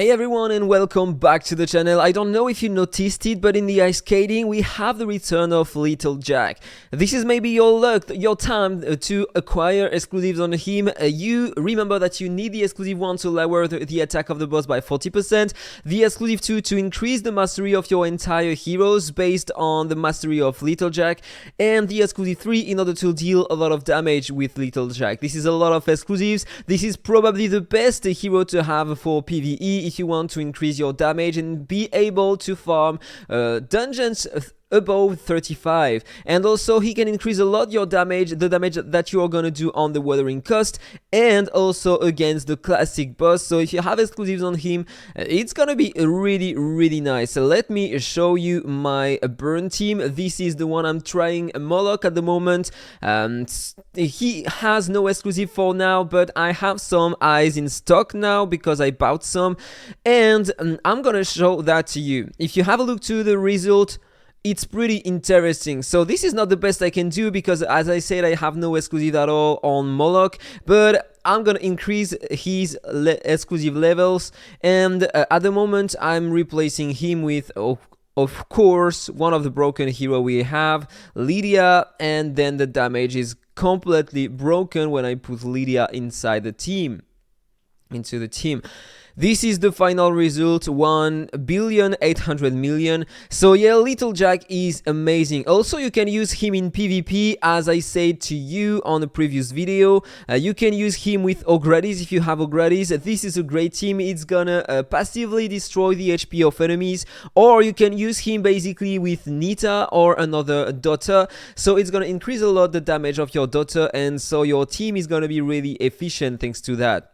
Hey everyone and welcome back to the channel. I don't know if you noticed it, but in the ice skating we have the return of Little Jack. This is maybe your luck, your time to acquire exclusives on him. You remember that you need the exclusive 1 to lower the attack of the boss by 40%, the exclusive 2 to increase the mastery of your entire heroes based on the mastery of Little Jack, and the exclusive 3 in order to deal a lot of damage with Little Jack. This is a lot of exclusives. This is probably the best hero to have for PvE if you want to increase your damage and be able to farm dungeons above 35, and also he can increase a lot your damage, the damage that you are gonna do on the weathering cost, and also against the classic boss. So if you have exclusives on him, it's gonna be really nice. So let me show you my burn team. This is the one I'm trying Moloch at the moment. He has no exclusive for now, but I have some eyes in stock now because I bought some, and I'm gonna show that to you. If you have a look to the result, it's pretty interesting. So this is not the best I can do because, as I said, I have no exclusive at all on Moloch, but I'm gonna increase his exclusive levels, and at the moment I'm replacing him with of course one of the broken hero we have, Lydia, and then the damage is completely broken when I put Lydia inside the team, into the team. This is the final result, 1,800,000,000. So yeah, Little Jack is amazing. Also, you can use him in PvP, as I said to you on a previous video. You can use him with Ogredis if you have Ogredis. This is a great team. It's gonna passively destroy the HP of enemies. Or you can use him basically with Nita or another daughter. So it's gonna increase a lot the damage of your daughter, and so your team is gonna be really efficient thanks to that.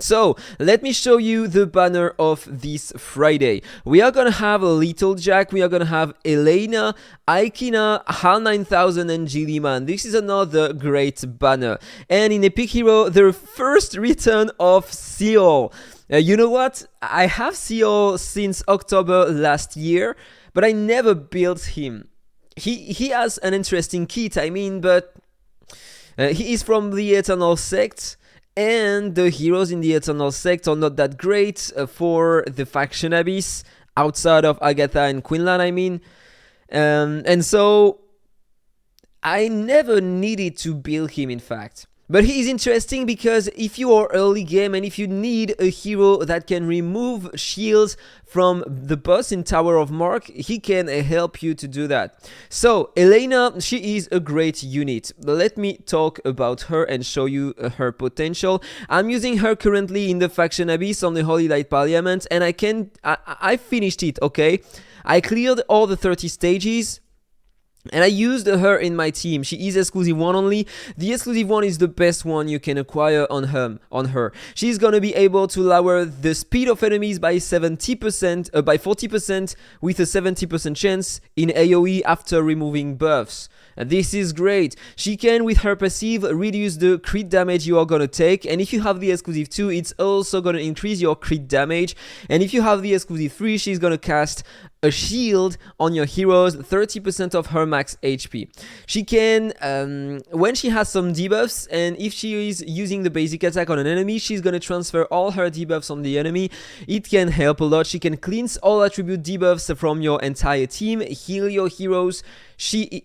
So, let me show you the banner of this Friday. We are gonna have Little Jack, we are gonna have Elena, AhkTaar, HAL 9000 and Gilliman. This is another great banner. And in Epic Hero, the first return of Seal. You know what? I have Seal since October last year, but I never built him. He has an interesting kit, I mean, but he is from the Eternal Sect, and the heroes in the Eternal Sect are not that great for the faction Abyss, outside of AhkTaar and Quinlan, I mean. And so I never needed to build him, in fact. But he is interesting because if you are early game and if you need a hero that can remove shields from the boss in Tower of Mark, he can help you to do that. So Elena, she is a great unit. Let me talk about her and show you her potential. I'm using her currently in the faction Abyss on the Holy Light Parliament, and I finished it, okay? I cleared all the 30 stages, and I used her in my team. She is exclusive 1 only. The exclusive 1 is the best one you can acquire on her. She's gonna be able to lower the speed of enemies by 70%, by 40% with a 70% chance in AoE after removing buffs. And this is great. She can, with her passive, reduce the crit damage you are gonna take, and if you have the exclusive 2, it's also gonna increase your crit damage, and if you have the exclusive 3, she's gonna cast a shield on your heroes, 30% of her max HP. She can, when she has some debuffs, and if she is using the basic attack on an enemy, she's gonna transfer all her debuffs on the enemy. It can help a lot. She can cleanse all attribute debuffs from your entire team, heal your heroes,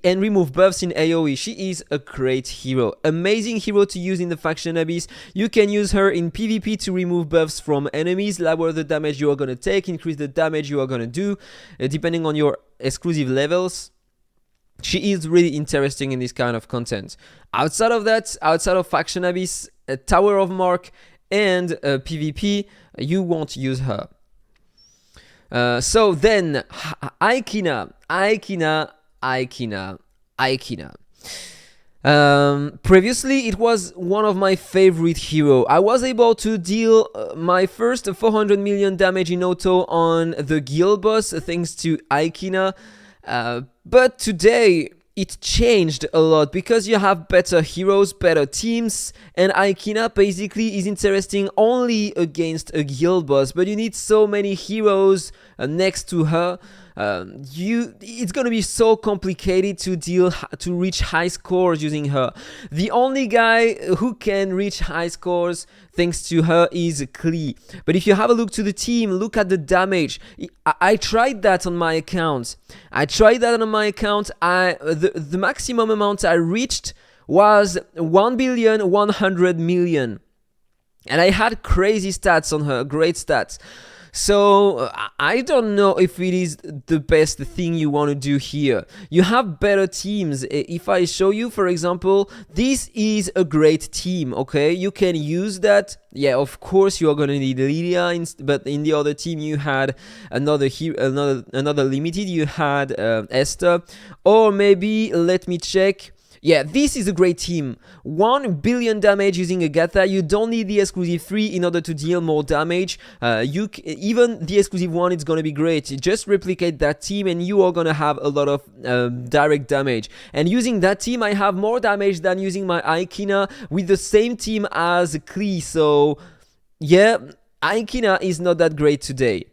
and remove buffs in AoE. She is a great hero. Amazing hero to use in the faction Abyss. You can use her in PvP to remove buffs from enemies, lower the damage you are gonna take, increase the damage you are gonna do, depending on your exclusive levels. She is really interesting in this kind of content. Outside of that, outside of faction Abyss, Tower of Mark, and PvP, you won't use her. So then, AhkTaar. Previously, it was one of my favorite hero. I was able to deal my first 400 million damage in auto on the guild boss thanks to AhkTaar. But today it changed a lot because you have better heroes, better teams, and AhkTaar basically is interesting only against a guild boss, but you need so many heroes next to her it's gonna be so complicated to reach high scores using her. The only guy who can reach high scores thanks to her is Klee. But if you have a look to the team, look at the damage. I tried that on my account. The maximum amount I reached was 1,100,000,000. And I had crazy stats on her, great stats. So I don't know if it is the best thing you want to do here. You have better teams. If I show you, for example, this is a great team, okay? You can use that. Yeah, of course you are going to need Lydia, but in the other team you had another limited. You had Esther, or maybe let me check. Yeah, this is a great team. 1,000,000,000 damage using AhkTaar. You don't need the exclusive 3 in order to deal more damage. Even the exclusive 1 is gonna be great. You just replicate that team and you are gonna have a lot of direct damage. And using that team, I have more damage than using my AhkTaar with the same team as Klee. So yeah, AhkTaar is not that great today.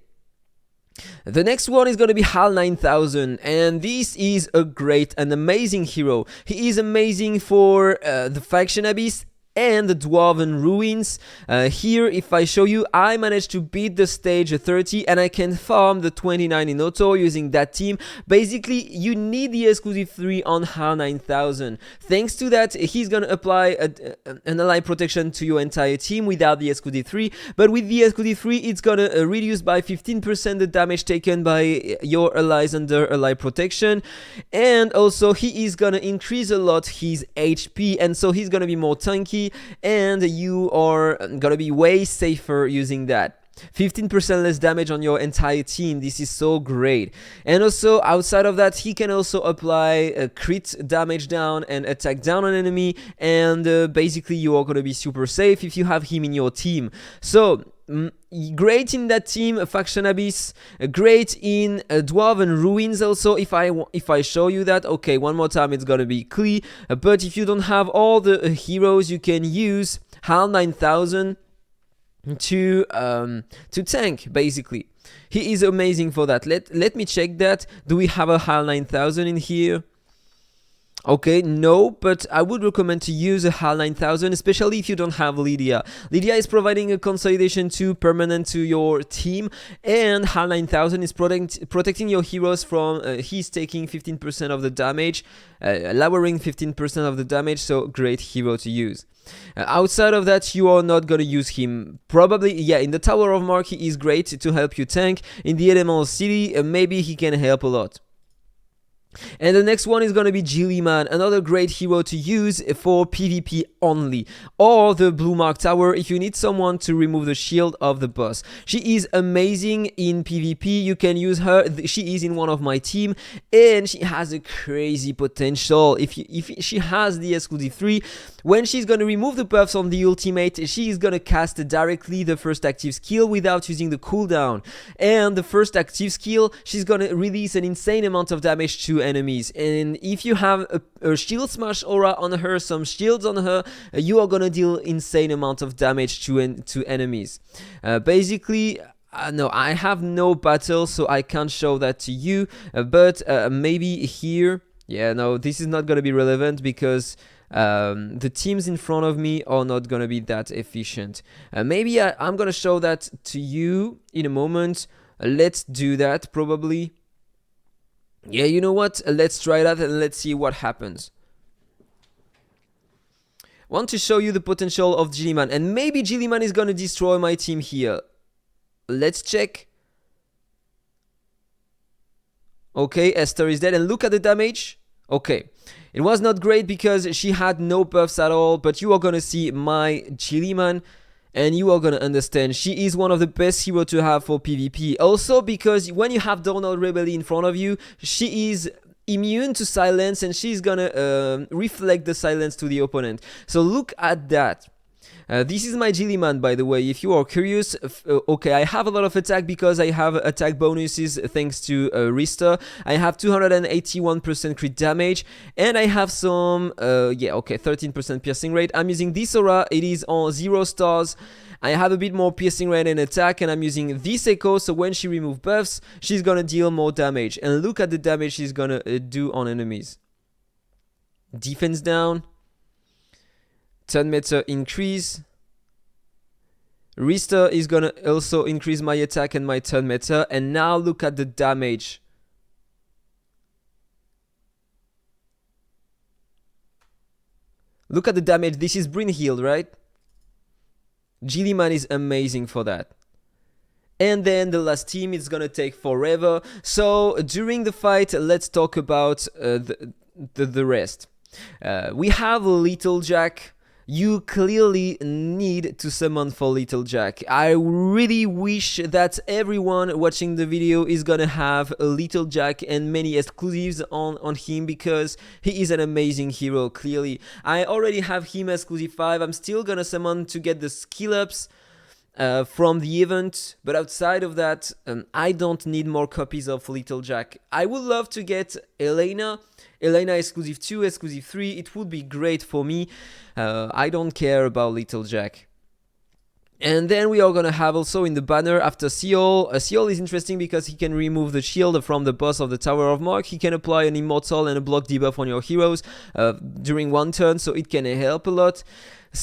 The next one is going to be HAL 9000, and this is a great and amazing hero. He is amazing for the Faction Abyss and the Dwarven Ruins. Here, if I show you, I managed to beat the stage 30 and I can farm the 29 in auto using that team. Basically, you need the exclusive 3 on HAL 9000. Thanks to that, he's gonna apply an ally protection to your entire team without the exclusive 3, but with the exclusive 3, it's gonna reduce by 15% the damage taken by your allies under ally protection, and also he is gonna increase a lot his HP, and so he's gonna be more tanky, and you are gonna be way safer using that. 15% less damage on your entire team. This is so great. And also outside of that, he can also apply a crit damage down and attack down on enemy, and basically you are gonna be super safe if you have him in your team. So great in that team, Faction Abyss, great in Dwarven Ruins also. If I show you that, okay, one more time, it's gonna be Klee. But if you don't have all the heroes, you can use HAL 9000 to tank. Basically, he is amazing for that. Let me check that. Do we have a HAL 9000 in here? Okay, no, but I would recommend to use a HAL 9000, especially if you don't have Lydia. Lydia is providing a consolidation 2 permanent to your team, and HAL 9000 is protecting your heroes from, he's taking 15% of the damage, lowering 15% of the damage, so great hero to use. Outside of that, you are not gonna use him. Probably, yeah, in the Tower of Mark, he is great to help you tank. In the Elemental City, maybe he can help a lot. And the next one is gonna be Jilliman, another great hero to use for PvP only, or the Blue Mark Tower if you need someone to remove the shield of the boss. She is amazing in PvP, you can use her, she is in one of my team, and she has a crazy potential. If she has the exclusive 3, when she's gonna remove the buffs on the ultimate, she is gonna cast directly the first active skill without using the cooldown, and the first active skill, she's gonna release an insane amount of damage to enemies. And if you have a shield smash aura on her, some shields on her, you are gonna deal insane amount of damage to enemies. Basically, no, I have no battle, so I can't show that to you, but maybe here, yeah, no, this is not gonna be relevant because the teams in front of me are not gonna be that efficient. Maybe I'm gonna show that to you in a moment. Let's do that probably. Yeah, you know what? Let's try that and let's see what happens. Want to show you the potential of Jilliman, and maybe Jilliman is gonna destroy my team here. Let's check. Okay, Esther is dead, and look at the damage. Okay, it was not great because she had no buffs at all, but you are gonna see my Jilliman and you are gonna understand she is one of the best heroes to have for PvP. Also because when you have Donald Rebelli in front of you, she is immune to silence and she's gonna reflect the silence to the opponent. So look at that. This is my Gilliman, by the way, if you are curious. Okay, I have a lot of attack because I have attack bonuses thanks to Rista. I have 281% crit damage, and I have some, 13% piercing rate. I'm using this aura, it is on 0 stars. I have a bit more piercing rate and attack, and I'm using this echo, so when she removes buffs, she's gonna deal more damage. And look at the damage she's gonna do on enemies. Defense down. Turn meter increase. Rista is gonna also increase my attack and my turn meter. And now look at the damage. Look at the damage. This is Brynhild, right? Gilliman is amazing for that. And then the last team is gonna take forever. So during the fight, let's talk about the rest. We have Little Jack. You clearly need to summon for Little Jack. I really wish that everyone watching the video is gonna have a Little Jack and many exclusives on him, because he is an amazing hero, clearly. I already have him exclusive 5. I'm still gonna summon to get the skill ups from the event, but outside of that, I don't need more copies of Little Jack. I would love to get Elena exclusive 2, exclusive 3, it would be great for me. I don't care about Little Jack. And then we are gonna have also in the banner after Seol. Seol is interesting because he can remove the shield from the boss of the Tower of Mark. He can apply an immortal and a block debuff on your heroes during one turn, so it can help a lot.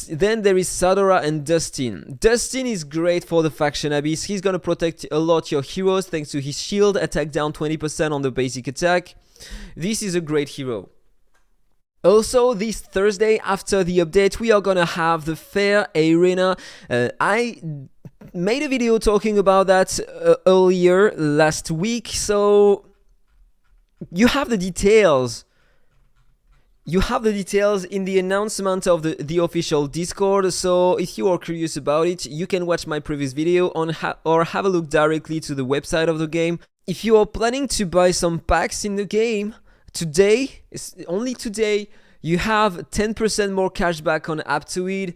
Then there is Sadora and Dustin. Dustin is great for the faction Abyss. He's gonna protect a lot your heroes thanks to his shield, attack down 20% on the basic attack. This is a great hero. Also, this Thursday after the update, we are gonna have the Fair Arena. I made a video talking about that earlier last week, so you have the details. You have the details in the announcement of the official Discord, so if you are curious about it, you can watch my previous video or have a look directly to the website of the game. If you are planning to buy some packs in the game, today, only today, you have 10% more cashback on AhkTaar.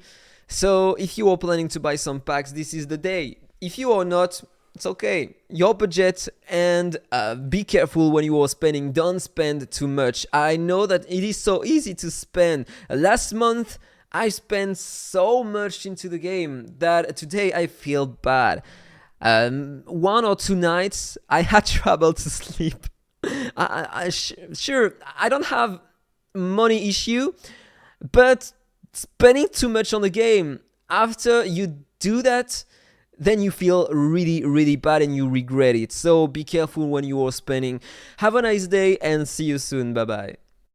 So if you are planning to buy some packs, this is the day. If you are not, it's okay. Your budget, and be careful when you are spending. Don't spend too much. I know that it is so easy to spend. Last month, I spent so much into the game that today I feel bad. 1 or 2 nights, I had trouble to sleep. Sure, I don't have money issue, but spending too much on the game, after you do that, then you feel really bad and you regret it. So be careful when you are spending. Have a nice day and see you soon. Bye bye.